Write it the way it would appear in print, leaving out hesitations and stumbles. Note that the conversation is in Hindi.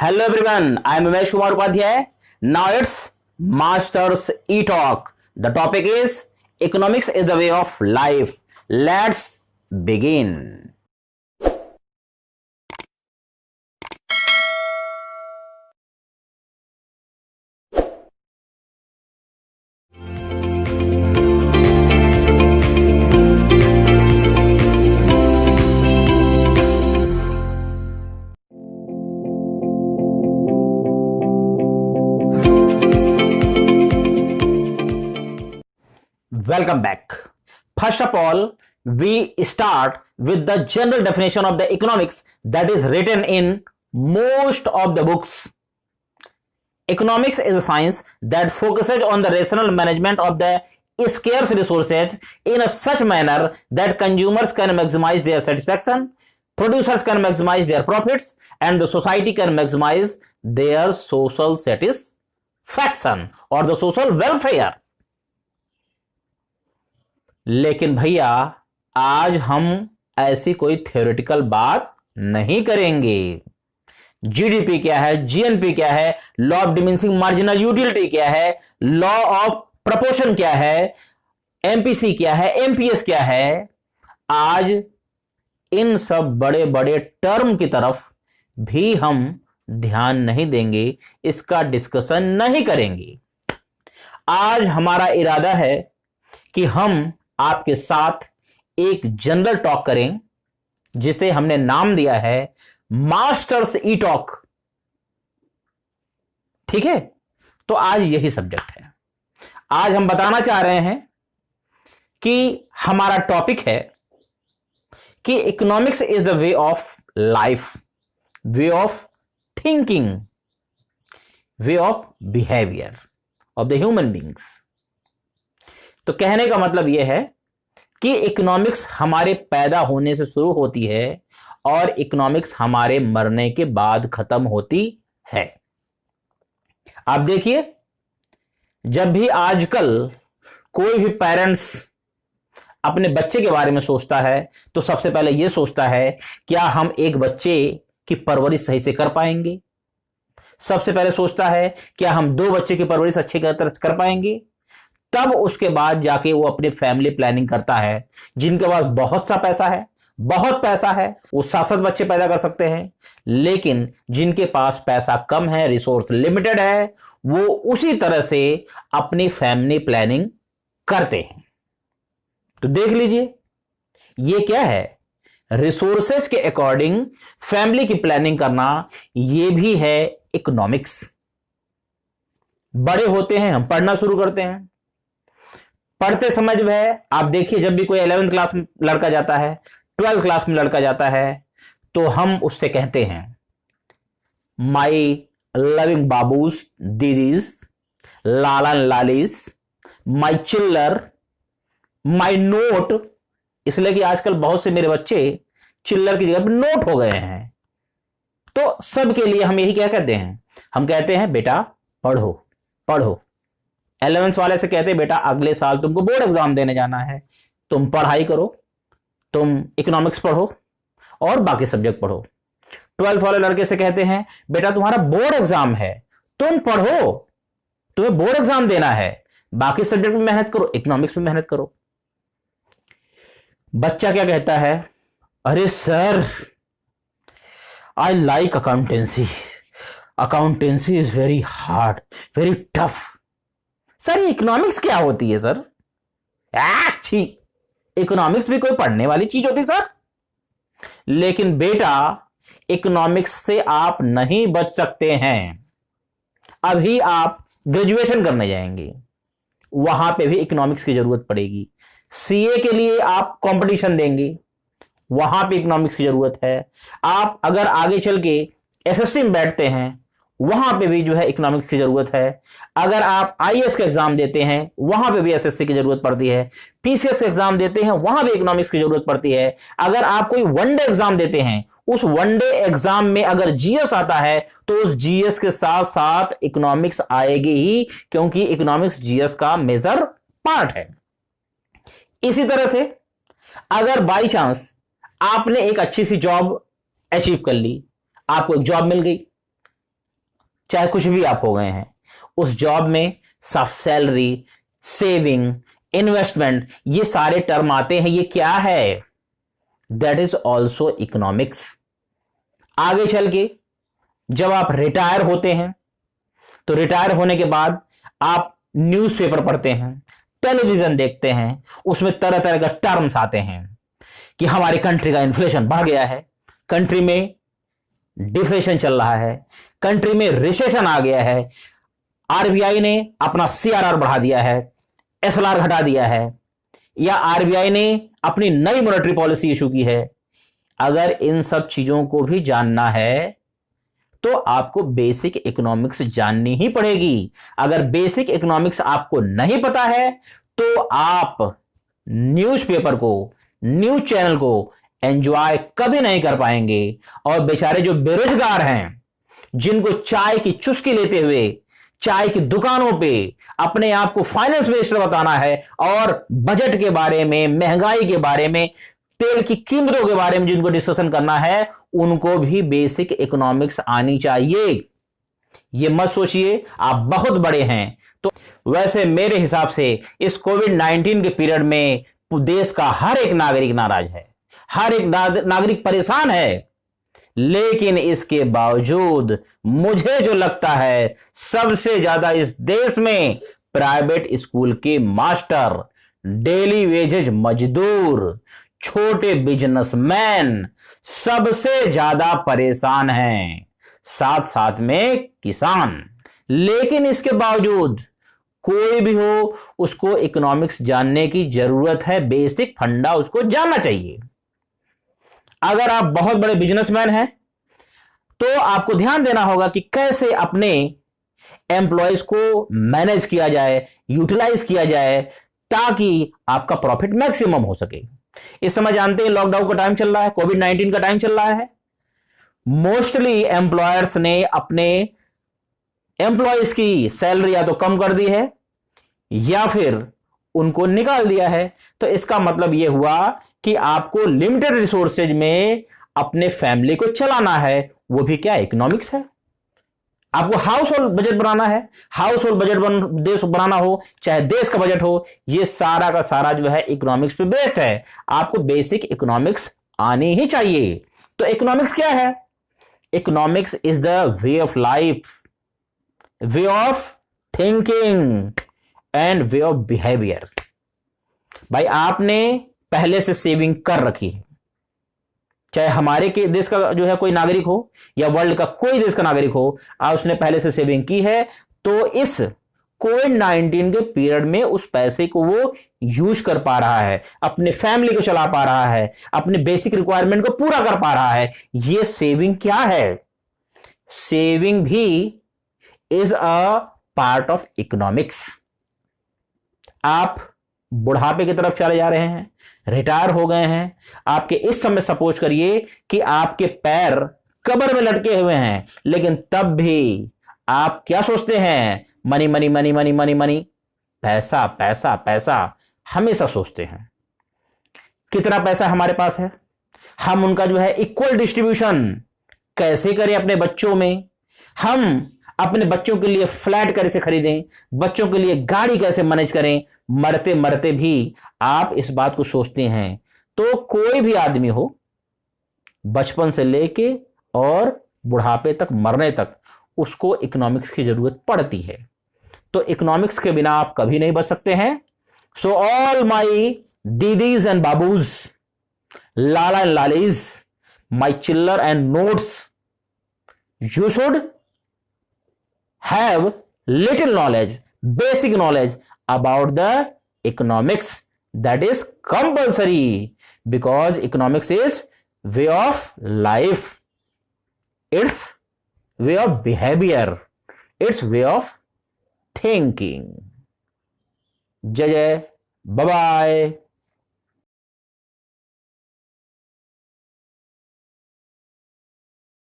Hello everyone, I am Umesh Kumar Upadhyay. Now it's Masters E-Talk. The topic is Economics is the way of life. Let's begin. Welcome back. First of all, we start with the general definition of the economics that is written in most of the books. Economics is a science that focuses on the rational management of the scarce resources in a such manner that consumers can maximize their satisfaction, producers can maximize their profits, and the society can maximize their social satisfaction or the social welfare. लेकिन भैया आज हम ऐसी कोई थ्योरेटिकल बात नहीं करेंगे। जीडीपी क्या है, जीएनपी क्या है, law of diminishing marginal utility क्या है, लॉ ऑफ प्रपोर्शन क्या है, एमपीसी क्या है, एमपीएस क्या है, आज इन सब बड़े बड़े टर्म की तरफ भी हम ध्यान नहीं देंगे, इसका डिस्कशन नहीं करेंगे। आज हमारा इरादा है कि हम आपके साथ एक जनरल टॉक करें जिसे हमने नाम दिया है मास्टर्स ई टॉक। ठीक है, तो आज यही सब्जेक्ट है। आज हम बताना चाह रहे हैं कि हमारा टॉपिक है कि economics is the way of life, way of thinking, way of behaviour of the human beings. तो कहने का मतलब यह है कि इकोनॉमिक्स हमारे पैदा होने से शुरू होती है और इकोनॉमिक्स हमारे मरने के बाद खत्म होती है। आप देखिए, जब भी आजकल कोई भी पेरेंट्स अपने बच्चे के बारे में सोचता है तो सबसे पहले यह सोचता है क्या हम एक बच्चे की परवरिश सही से कर पाएंगे। सबसे पहले सोचता है क्या हम दो बच्चे की परवरिश अच्छी तरह कर पाएंगे। तब उसके बाद जाके वो अपनी फैमिली प्लानिंग करता है। जिनके पास बहुत सा पैसा है, बहुत पैसा है, वो 7-7 बच्चे पैदा कर सकते हैं, लेकिन जिनके पास पैसा कम है, रिसोर्स लिमिटेड है, वो उसी तरह से अपनी फैमिली प्लानिंग करते हैं। तो देख लीजिए, ये क्या है, रिसोर्सेज के अकॉर्डिंग फैमिली की प्लानिंग करना, ये भी है इकोनॉमिक्स। बड़े होते हैं, हम पढ़ना शुरू करते हैं। पढ़ते समय जो है, आप देखिए, जब भी कोई 11th क्लास में लड़का जाता है, 12th क्लास में लड़का जाता है, तो हम उससे कहते हैं माई लविंग बाबूस, दीदीज, लालन लालीस, माई चिल्लर, माई नोट। इसलिए कि आजकल बहुत से मेरे बच्चे चिल्लर की जगह पर नोट हो गए हैं। तो सबके लिए हम यही क्या कहते हैं, हम कहते हैं बेटा पढ़ो पढ़ो। 11th वाले से कहते हैं बेटा अगले साल तुमको बोर्ड एग्जाम देने जाना है, तुम पढ़ाई करो, तुम इकोनॉमिक्स पढ़ो और बाकी सब्जेक्ट पढ़ो। 12th वाले लड़के से कहते हैं बेटा तुम्हारा बोर्ड एग्जाम है, तुम पढ़ो, तुम्हें बोर्ड एग्जाम देना है, बाकी सब्जेक्ट में मेहनत करो, इकोनॉमिक्स में मेहनत करो। बच्चा क्या कहता है, अरे sir I like accountancy, accountancy is very hard, very tough. Sir economics क्या होती है सर? अच्छी, इकोनॉमिक्स भी कोई पढ़ने वाली चीज होती सर? लेकिन बेटा इकोनॉमिक्स से आप नहीं बच सकते हैं। अभी आप ग्रेजुएशन करने जाएंगे, वहां पे भी इकोनॉमिक्स की जरूरत पड़ेगी। सीए के लिए आप कंपटीशन देंगे, वहां पे इकोनॉमिक्स की जरूरत है। आप अगर आगे चल के एसएससी में बैठते हैं, वहां पे भी जो है इकोनॉमिक्स की जरूरत है। अगर आप आईएएस का एग्जाम देते हैं, वहां पे भी एसएससी की जरूरत पड़ती है। पीसीएस का एग्जाम देते हैं, वहां भी इकोनॉमिक्स की जरूरत पड़ती है। अगर आप कोई वनडे एग्जाम देते हैं, उस वनडे एग्जाम में अगर जीएस आता है तो उस जीएस के साथ साथ इकोनॉमिक्स आएगी ही, क्योंकि इकोनॉमिक्स जीएस का मेजर पार्ट है। इसी तरह से अगर बाई चांस आपने एक अच्छी सी जॉब अचीव कर ली, आपको एक जॉब मिल गई, चाहे कुछ भी आप हो गए हैं, उस जॉब में सैलरी, सेविंग, इन्वेस्टमेंट, ये सारे टर्म आते हैं। ये क्या है? That is also economics. आगे चल के जब आप रिटायर होते हैं तो रिटायर होने के बाद आप न्यूज़पेपर पढ़ते हैं, टेलीविजन देखते हैं, उसमें तरह तरह के टर्म्स आते हैं कि हमारी कंट्री का इन्फ्लेशन बढ़ गया है, कंट्री में डिफ्लेशन चल रहा है, कंट्री में रिसेशन आ गया है, आरबीआई ने अपना सीआरआर बढ़ा दिया है, एसएलआर घटा दिया है, या आरबीआई ने अपनी नई मॉनेटरी पॉलिसी इशू की है। अगर इन सब चीजों को भी जानना है तो आपको बेसिक इकोनॉमिक्स जाननी ही पड़ेगी। अगर बेसिक इकोनॉमिक्स आपको नहीं पता है तो आप न्यूज़पेपर को, न्यूज चैनल को एंजॉय कभी नहीं कर पाएंगे। और बेचारे जो बेरोजगार हैं, जिनको चाय की चुस्की लेते हुए चाय की दुकानों पे अपने आप को फाइनेंस मिनिस्टर बताना है और बजट के बारे में, महंगाई के बारे में, तेल की कीमतों के बारे में जिनको डिस्कशन करना है, उनको भी बेसिक इकोनॉमिक्स आनी चाहिए। ये मत सोचिए आप बहुत बड़े हैं। तो वैसे मेरे हिसाब से इस कोविड-19 के पीरियड में देश का हर एक नागरिक नाराज है, हर एक नागरिक परेशान है, लेकिन इसके बावजूद मुझे जो लगता है सबसे ज्यादा इस देश में प्राइवेट स्कूल के मास्टर, डेली वेजेज मजदूर, छोटे बिजनेसमैन सबसे ज्यादा परेशान हैं, साथ साथ में किसान। लेकिन इसके बावजूद कोई भी हो, उसको इकोनॉमिक्स जानने की जरूरत है, बेसिक फंडा उसको जानना चाहिए। अगर आप बहुत बड़े बिजनेसमैन हैं तो आपको ध्यान देना होगा कि कैसे अपने एम्प्लॉयज को मैनेज किया जाए, यूटिलाइज किया जाए, ताकि आपका प्रॉफिट मैक्सिमम हो सके। इस समय जानते हैं लॉकडाउन का टाइम चल रहा है, कोविड-19 का टाइम चल रहा है। मोस्टली एम्प्लॉयर्स ने अपने एम्प्लॉयज की सैलरी या तो कम कर दी है या फिर उनको निकाल दिया है। तो इसका मतलब यह हुआ कि आपको लिमिटेड रिसोर्सेज में अपने फैमिली को चलाना है। वो भी क्या? इकोनॉमिक्स है। आपको हाउस होल्ड बजट बनाना है, हाउस होल्ड बजट देश बनाना हो, चाहे देश का बजट हो, ये सारा का सारा जो है इकोनॉमिक्स पे बेस्ड है। आपको बेसिक इकोनॉमिक्स आनी ही चाहिए। तो इकोनॉमिक्स क्या है? Economics is the way of life, way of thinking and way of behaviour. भाई आपने पहले से सेविंग कर रखी है, चाहे हमारे के देश का जो है कोई नागरिक हो या वर्ल्ड का कोई देश का नागरिक हो, उसने पहले से सेविंग की है, तो इस कोविड-19 के पीरियड में उस पैसे को वो यूज कर पा रहा है, अपने फैमिली को चला पा रहा है, अपने बेसिक रिक्वायरमेंट को पूरा कर पा रहा है। ये सेविंग क्या है? सेविंग भी is a part of economics. आप बुढ़ापे की तरफ चले जा रहे हैं, रिटायर हो गए हैं, आपके इस समय सपोज करिए कि आपके पैर कब्र में लटके हुए हैं, लेकिन तब भी आप क्या सोचते हैं? Money money money money money money, पैसा पैसा पैसा हमेशा सोचते हैं। कितना पैसा हमारे पास है, हम उनका जो है इक्वल डिस्ट्रीब्यूशन कैसे करें अपने बच्चों में, हम अपने बच्चों के लिए फ्लैट कैसे खरीदें, बच्चों के लिए गाड़ी कैसे मैनेज करें। मरते मरते भी आप इस बात को सोचते हैं। तो कोई भी आदमी हो, बचपन से लेके और बुढ़ापे तक, मरने तक, उसको इकोनॉमिक्स की जरूरत पड़ती है। तो इकोनॉमिक्स के बिना आप कभी नहीं बच सकते हैं। So all my didis and babus, lala and lalis, my chillar and notes, you should have little knowledge, basic knowledge about the economics. That is compulsory, because economics is way of life, it's way of behavior, it's way of thinking. जय जय, बाय बाय।